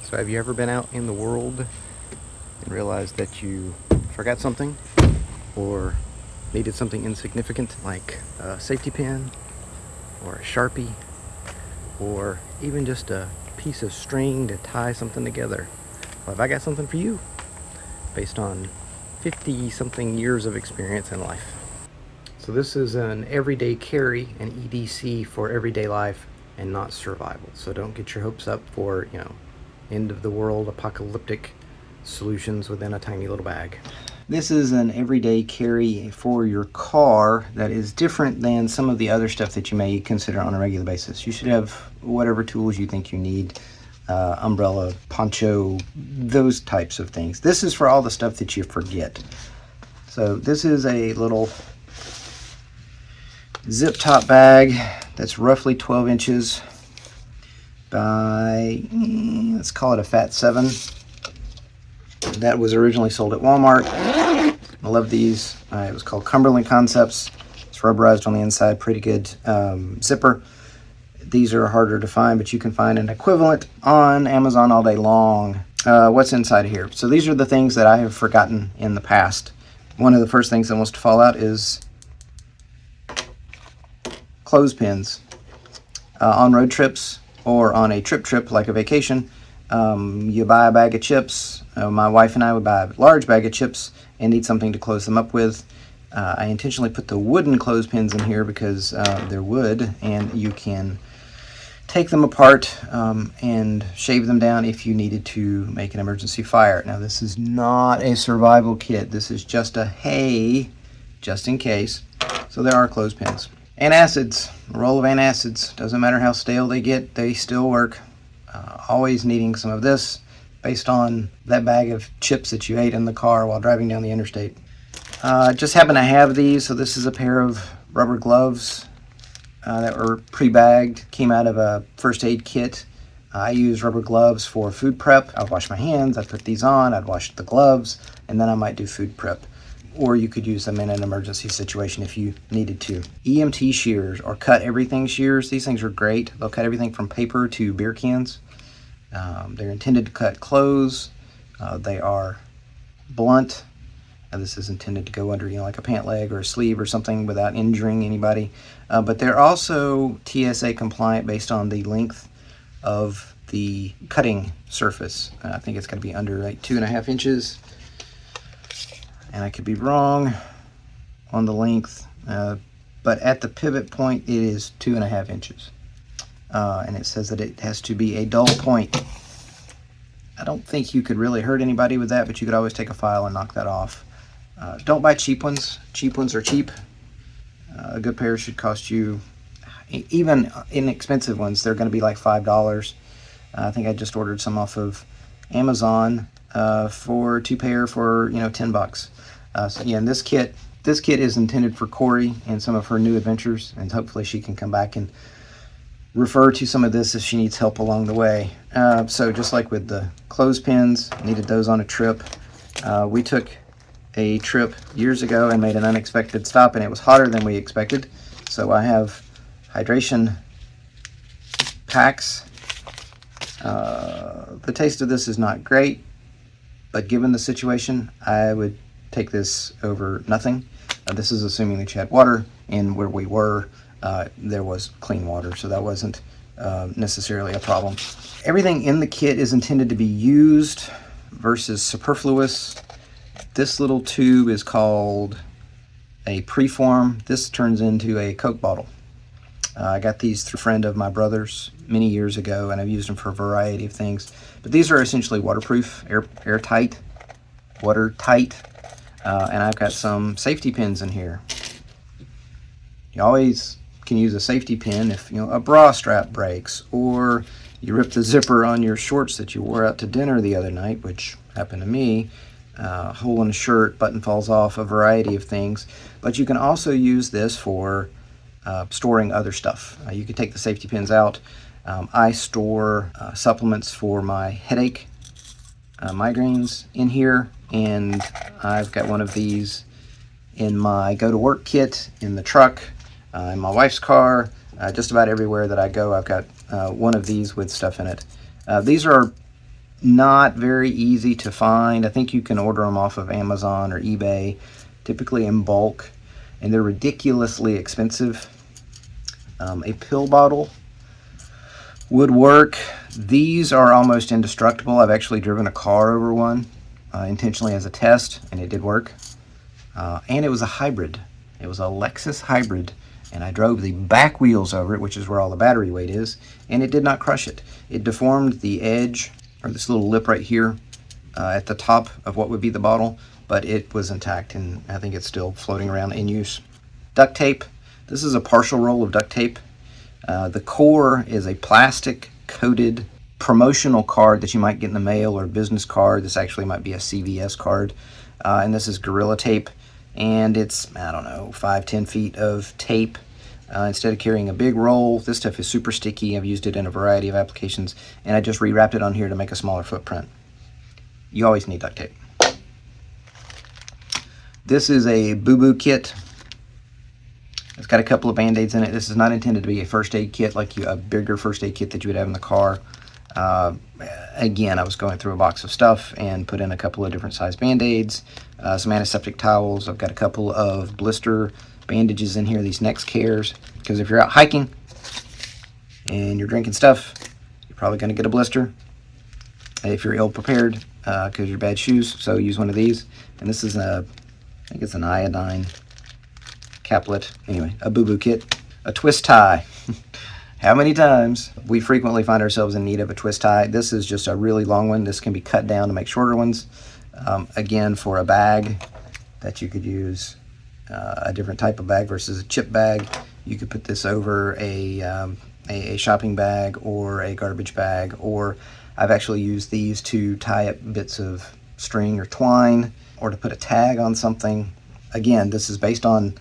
So have you ever been out in the world and realized that you forgot something or needed something insignificant like a safety pin or a Sharpie or even just a piece of string to tie something together? Well, have I got something for you based on 50 something years of experience in life. So this is an everyday carry, an EDC for everyday life and not survival. So don't get your hopes up for, end of the world apocalyptic solutions within a tiny little bag. This is an everyday carry for your car that is different than some of the other stuff that you may consider on a regular basis. You should have whatever tools you think you need, umbrella, poncho, those types of things. This is for all the stuff that you forget. So this is a little zip top bag that's roughly 12 inches by, let's call it a fat 7. That was originally sold at Walmart. I love these. It was called Cumberland Concepts. It's rubberized on the inside, pretty good zipper. These are harder to find, but you can find an equivalent on Amazon all day long. What's inside of here? So these are the things that I have forgotten in the past. One of the first things that wants to fall out is clothespins. On road trips or on a trip like a vacation, you buy a bag of chips. My wife and I would buy a large bag of chips and need something to close them up with. I intentionally put the wooden clothespins in here because they're wood and you can take them apart and shave them down if you needed to make an emergency fire. Now this is not a survival kit. This is just a hey, just in case. So there are clothespins. Antacids, a roll of antacids. Doesn't matter how stale they get, they still work. Always needing some of this based on that bag of chips that you ate in the car while driving down the interstate. Just happen to have these, so this is a pair of rubber gloves that were pre-bagged, came out of a first aid kit. I use rubber gloves for food prep. I'd wash my hands, I'd put these on, I'd wash the gloves, and then I might do food prep. Or you could use them in an emergency situation if you needed to. EMT shears, or cut everything shears. These things are great. They'll cut everything from paper to beer cans. They're intended to cut clothes. They are blunt. This is intended to go under, like a pant leg or a sleeve or something without injuring anybody. But they're also TSA compliant based on the length of the cutting surface. I think it's going to be under like 2.5 inches. And I could be wrong on the length, but at the pivot point it is 2.5 inches. And it says that it has to be a dull point. I don't think you could really hurt anybody with that, but you could always take a file and knock that off. Don't buy cheap ones. Cheap ones are cheap. A good pair should cost you, even inexpensive ones, they're going to be like $5. I think I just ordered some off of Amazon for 2 pair for $10. So yeah, and this kit is intended for Corie and some of her new adventures, and hopefully she can come back and refer to some of this if she needs help along the way. So just like with the clothespins, needed those on a trip. We took a trip years ago and made an unexpected stop, and it was hotter than we expected. So I have hydration packs. The taste of this is not great, but given the situation, I would take this over nothing. This is assuming that you had water, and where we were, there was clean water, so that wasn't necessarily a problem. Everything in the kit is intended to be used versus superfluous. This little tube is called a preform. This turns into a Coke bottle. I got these through a friend of my brother's many years ago, and I've used them for a variety of things. But these are essentially waterproof, airtight, watertight. And I've got some safety pins in here. You always can use a safety pin if a bra strap breaks, or you rip the zipper on your shorts that you wore out to dinner the other night, which happened to me. Hole in a shirt, button falls off, a variety of things. But you can also use this for storing other stuff. You can take the safety pins out. I store supplements for my headache, migraines in here, and I've got one of these in my go to work kit, in the truck, in my wife's car, just about everywhere that I go I've got one of these with stuff in it. These are not very easy to find. I think you can order them off of Amazon or eBay, typically in bulk, and they're ridiculously expensive. A pill bottle would work. These are almost indestructible. I've actually driven a car over one intentionally as a test, and it did work. And it was a hybrid. It was a Lexus hybrid, and I drove the back wheels over it, which is where all the battery weight is, and it did not crush it. It deformed the edge, or this little lip right here, at the top of what would be the bottle, but it was intact, and I think it's still floating around in use. Duct tape. This is a partial roll of duct tape. The core is a plastic coated promotional card that you might get in the mail, or a business card. This actually might be a CVS card. And this is Gorilla Tape, and it's, I don't know, 5-10 feet of tape. Instead of carrying a big roll, this stuff is super sticky. I've used it in a variety of applications, and I just rewrapped it on here to make a smaller footprint. You always need duct tape. This is a boo-boo kit. It's got a couple of Band-Aids in it. This is not intended to be a first aid kit like a bigger first aid kit that you would have in the car. Again, I was going through a box of stuff and put in a couple of different size Band-Aids, some antiseptic towels. I've got a couple of blister bandages in here, these neck cares, because if you're out hiking and you're drinking stuff, you're probably going to get a blister if you're ill prepared because you're bad shoes. So use one of these. And this is I think it's an iodine caplet. Anyway, a boo-boo kit. A twist tie. How many times we frequently find ourselves in need of a twist tie. This is just a really long one. This can be cut down to make shorter ones. Again, for a bag that you could use, a different type of bag versus a chip bag, you could put this over a shopping bag or a garbage bag, or I've actually used these to tie up bits of string or twine, or to put a tag on something. Again, this is based on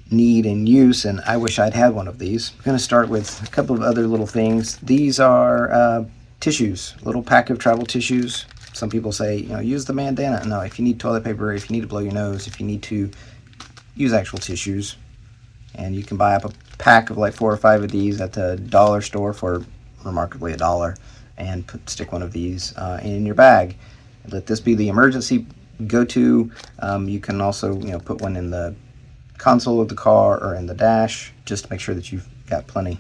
need and use, and I wish I'd had one of these. I'm going to start with a couple of other little things. These are tissues, little pack of travel tissues. Some people say, use the bandana. No, if you need toilet paper, if you need to blow your nose, if you need to use actual tissues, and you can buy up a pack of like 4 or 5 of these at the dollar store for remarkably $1, and stick one of these in your bag. Let this be the emergency go-to. You can also put one in the console of the car or in the dash, just to make sure that you've got plenty.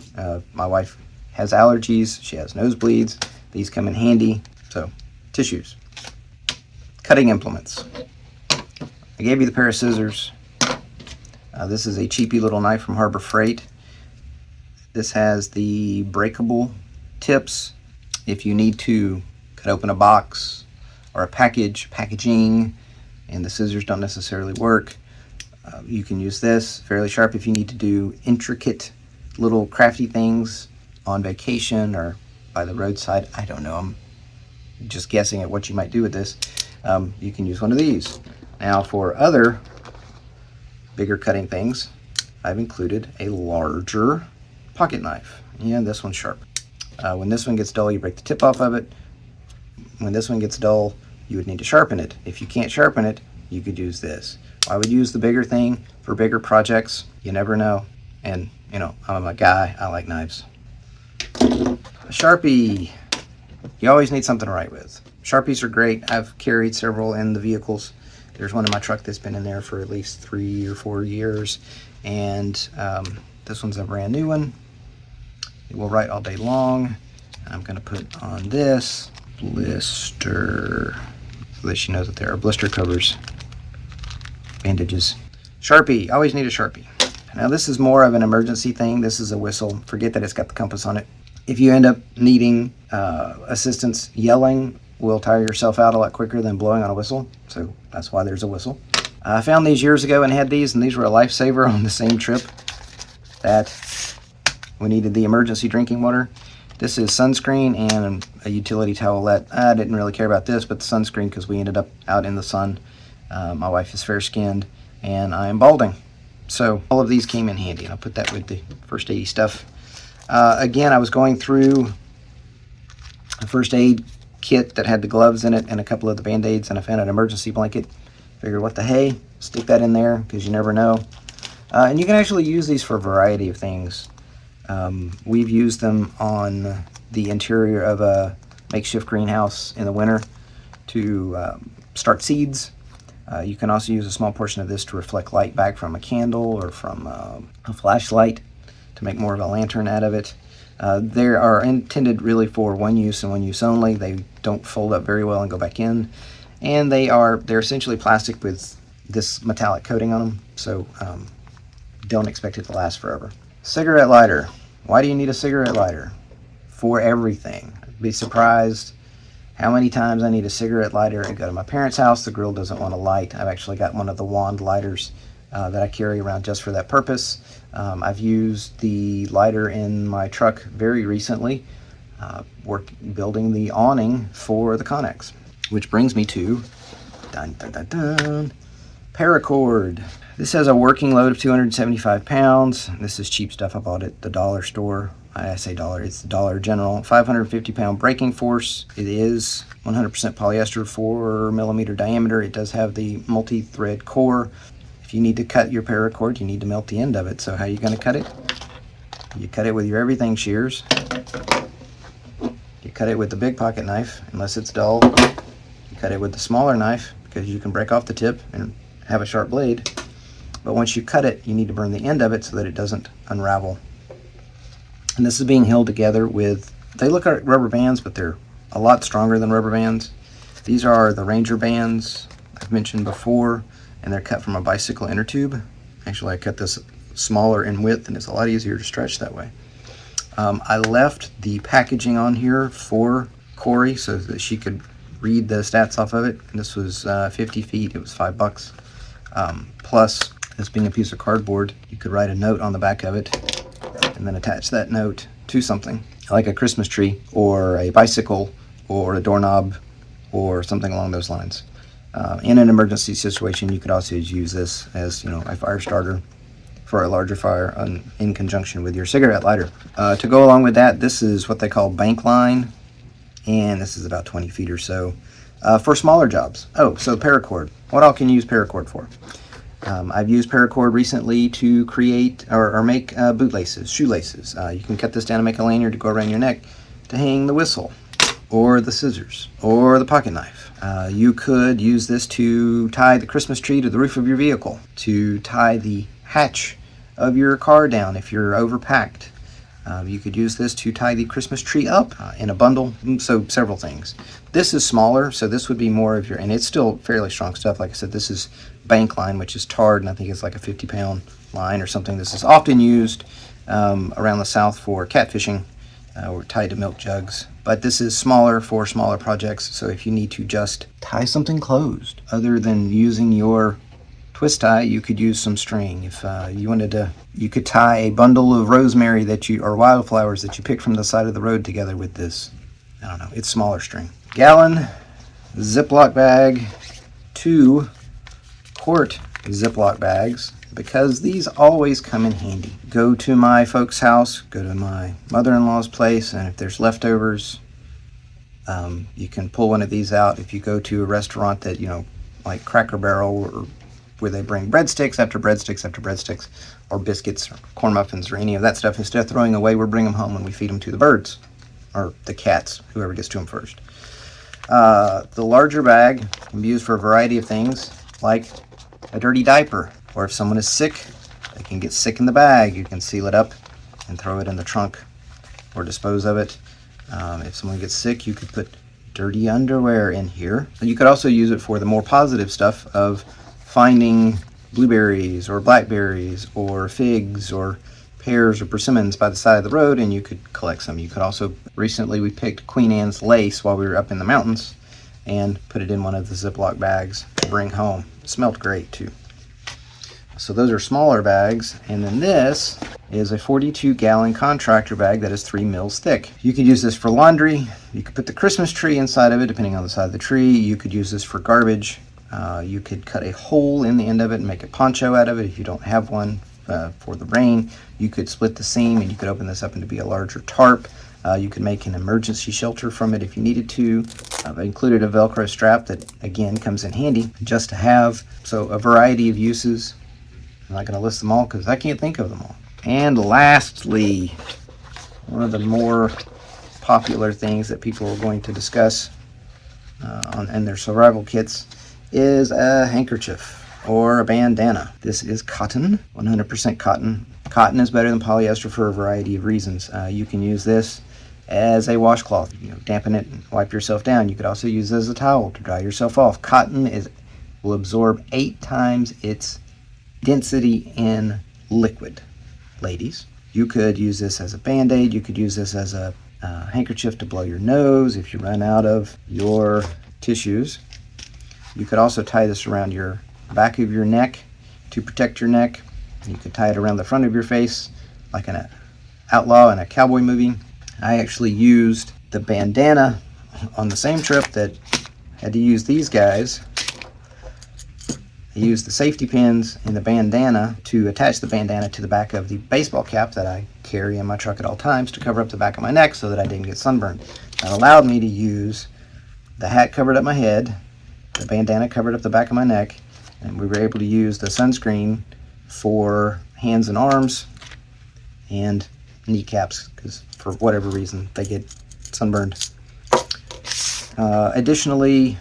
My wife has allergies, she has nosebleeds. These come in handy. So, tissues. Cutting implements. I gave you the pair of scissors. This is a cheapy little knife from Harbor Freight. This has the breakable tips. If you need to cut open a box or a packaging, and the scissors don't necessarily work, you can use this. Fairly sharp if you need to do intricate little crafty things on vacation or by the roadside. I don't know, I'm just guessing at what you might do with this. You can use one of these. Now for other bigger cutting things, I've included a larger pocket knife. Yeah, this one's sharp. When this one gets dull, you break the tip off of it. When this one gets dull, you would need to sharpen it. If you can't sharpen it, you could use this. I would use the bigger thing for bigger projects. You never know. And, I'm a guy. I like knives. A Sharpie. You always need something to write with. Sharpies are great. I've carried several in the vehicles. There's one in my truck that's been in there for at least 3 or 4 years. And this one's a brand new one. It will write all day long. I'm going to put on this blister so that she knows that there are blister covers. Bandages. Sharpie. Always need a Sharpie. Now this is more of an emergency thing. This is a whistle. Forget that it's got the compass on it. If you end up needing assistance, yelling will tire yourself out a lot quicker than blowing on a whistle. So that's why there's a whistle. I found these years ago and had these, and these were a lifesaver on the same trip that we needed the emergency drinking water. This is sunscreen and a utility towelette. I didn't really care about this, but the sunscreen, because we ended up out in the sun. My wife is fair-skinned, and I am balding. So all of these came in handy, and I'll put that with the first aid stuff. Again, I was going through a first aid kit that had the gloves in it and a couple of the Band-Aids, and I found an emergency blanket. Figured, what the hey, stick that in there, because you never know. And you can actually use these for a variety of things. We've used them on the interior of a makeshift greenhouse in the winter to start seeds. You can also use a small portion of this to reflect light back from a candle or from a flashlight to make more of a lantern out of it. They are intended really for one use and one use only. They don't fold up very well and go back in. And they're essentially plastic with this metallic coating on them, so don't expect it to last forever. Cigarette lighter. Why do you need a cigarette lighter? For everything. I'd be surprised how many times I need a cigarette lighter. I go to my parents' house, the grill doesn't want to light. I've actually got one of the wand lighters that I carry around just for that purpose. I've used the lighter in my truck very recently, building the awning for the Connex. Which brings me to paracord. This has a working load of 275 pounds. This is cheap stuff. I bought it at the dollar store. I say dollar, it's the Dollar General. 550 pound braking force. It is 100% polyester, 4 millimeter diameter. It does have the multi-thread core. If you need to cut your paracord, you need to melt the end of it. So how are you going to cut it? You cut it with your everything shears. You cut it with the big pocket knife, unless it's dull. You cut it with the smaller knife, because you can break off the tip and have a sharp blade. But once you cut it, you need to burn the end of it so that it doesn't unravel. And this is being held together with, they look like rubber bands, but they're a lot stronger than rubber bands. These are the Ranger bands I've mentioned before, and they're cut from a bicycle inner tube. Actually, I cut this smaller in width, and it's a lot easier to stretch that way. I left the packaging on here for Corie so that she could read the stats off of it. And this was 50 feet, it was $5. Plus, this being a piece of cardboard, you could write a note on the back of it and then attach that note to something like a Christmas tree or a bicycle or a doorknob or something along those lines. In an emergency situation, you could also use this as, a fire starter for a larger fire in conjunction with your cigarette lighter. To go along with that, this is what they call bank line, and this is about 20 feet or so for smaller jobs. Oh, so paracord. What all can you use paracord for? I've used paracord recently to create or make bootlaces, shoelaces. You can cut this down and make a lanyard to go around your neck to hang the whistle, or the scissors, or the pocket knife. You could use this to tie the Christmas tree to the roof of your vehicle, to tie the hatch of your car down if you're overpacked. You could use this to tie the Christmas tree up in a bundle, so several things. This is smaller, so this would be more of your, and it's still fairly strong stuff. Like I said, this is bank line, which is tarred, and I think it's like a 50-pound line or something. This is often used around the South for catfishing or tied to milk jugs. But this is smaller for smaller projects, so if you need to just tie something closed, other than using your twist tie, you could use some string. If you wanted to, you could tie a bundle of rosemary or wildflowers that you picked from the side of the road together with this. I don't know, it's smaller string. Gallon Ziploc bag, 2 quart Ziploc bags, because these always come in handy. Go to my folks' house, go to my mother-in-law's place, and if there's leftovers, you can pull one of these out. If you go to a restaurant that, like Cracker Barrel, or where they bring breadsticks after breadsticks after breadsticks, or biscuits or corn muffins or any of that stuff, instead of throwing away, we'll bring them home and we feed them to the birds or the cats, whoever gets to them first. The larger bag can be used for a variety of things, like a dirty diaper, or if someone is sick, they can get sick in the bag. You can seal it up and throw it in the trunk or dispose of it. If someone gets sick, you could put dirty underwear in here. And you could also use it for the more positive stuff of finding blueberries or blackberries or figs or pears or persimmons by the side of the road, and you could collect some. You could also, recently we picked Queen Anne's lace while we were up in the mountains and put it in one of the Ziploc bags to bring home. It smelled great too. So those are smaller bags, and then this is a 42-gallon contractor bag that is 3 mils thick. You could use this for laundry. You could put the Christmas tree inside of it, depending on the side of the tree. You could use this for garbage. You could cut a hole in the end of it and make a poncho out of it if you don't have one for the rain. You could split the seam and you could open this up into be a larger tarp. You could make an emergency shelter from it if you needed to. I've included a Velcro strap that, again, comes in handy just to have. So a variety of uses. I'm not going to list them all because I can't think of them all. And lastly, one of the more popular things that people are going to discuss in their survival kits is a handkerchief or a bandana. This is cotton, 100% cotton. Cotton is better than polyester for a variety of reasons. You can use this as a washcloth, dampen it and wipe yourself down. You could also use it as a towel to dry yourself off. Cotton will absorb 8 times its density in liquid. Ladies, you could use this as a band-aid. You could use this as a handkerchief to blow your nose if you run out of your tissues. You could also tie this around your back of your neck to protect your neck. You could tie it around the front of your face like an outlaw in a cowboy movie. I actually used the bandana on the same trip that had to use these guys. I used the safety pins in the bandana to attach the bandana to the back of the baseball cap that I carry in my truck at all times to cover up the back of my neck so that I didn't get sunburned. That allowed me to use the hat covered up my head, the bandana covered up the back of my neck, and we were able to use the sunscreen for hands and arms and kneecaps because for whatever reason they get sunburned. Additionally,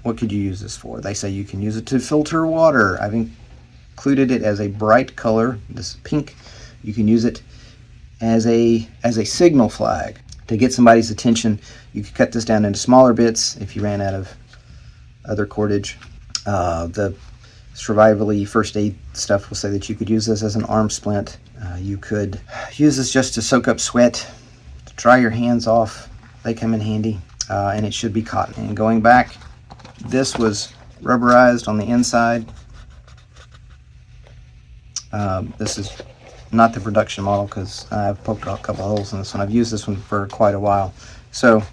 what could you use this for? They say you can use it to filter water. I've included it as a bright color, this pink. You can use it as a signal flag to get somebody's attention. You could cut this down into smaller bits if you ran out of other cordage. The survivally first aid stuff will say that you could use this as an arm splint. You could use this just to soak up sweat, to dry your hands off. They come in handy, and it should be cotton. And going back, this was rubberized on the inside. This is not the production model because I've poked a couple holes in this one. I've used this one for quite a while. So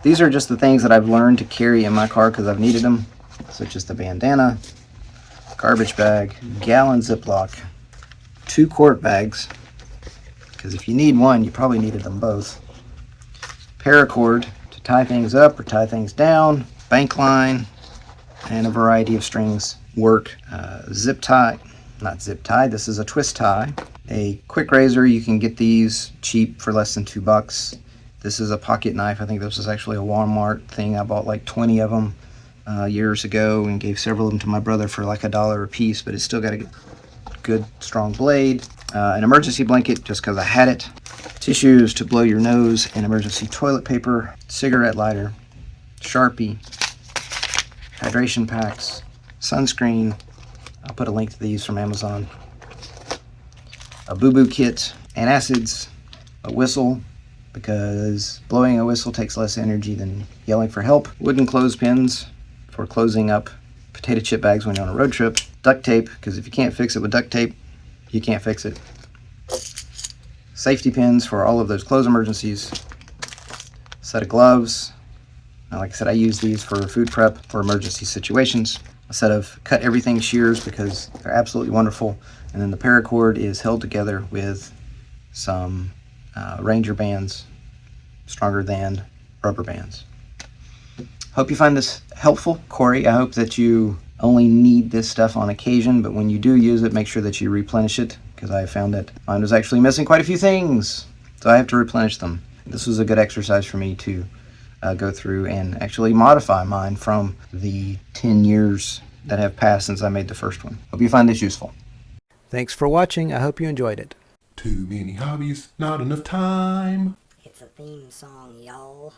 these are just the things that I've learned to carry in my car because I've needed them, such as the bandana, garbage bag, gallon Ziploc, 2 quart bags, because if you need one, you probably needed them both, paracord to tie things up or tie things down, bank line, and a variety of strings work, zip tie, not zip tie, this is a twist tie, a quick razor. You can get these cheap for less than $2. This is a pocket knife. I think this was actually a Walmart thing. I bought like 20 of them years ago and gave several of them to my brother for like $1 a piece, but it's still got a good strong blade. An emergency blanket just because I had it, tissues to blow your nose, and emergency toilet paper, cigarette lighter, Sharpie, hydration packs, sunscreen. I'll put a link to these from Amazon. A boo-boo kit, antacids, a whistle, because blowing a whistle takes less energy than yelling for help. Wooden clothespins for closing up potato chip bags when you're on a road trip. Duct tape, because if you can't fix it with duct tape, you can't fix it. Safety pins for all of those clothes emergencies. A set of gloves. Like I said, I use these for food prep for emergency situations. A set of cut everything shears because they're absolutely wonderful. And then the paracord is held together with some Ranger bands, stronger than rubber bands. Hope you find this helpful, Corie. I hope that you only need this stuff on occasion, but when you do use it, make sure that you replenish it, because I found that mine was actually missing quite a few things, so I have to replenish them. This was a good exercise for me to go through and actually modify mine from the 10 years that have passed since I made the first one. Hope you find this useful. Thanks for watching. I hope you enjoyed it. Too many hobbies, not enough time. It's a theme song, y'all.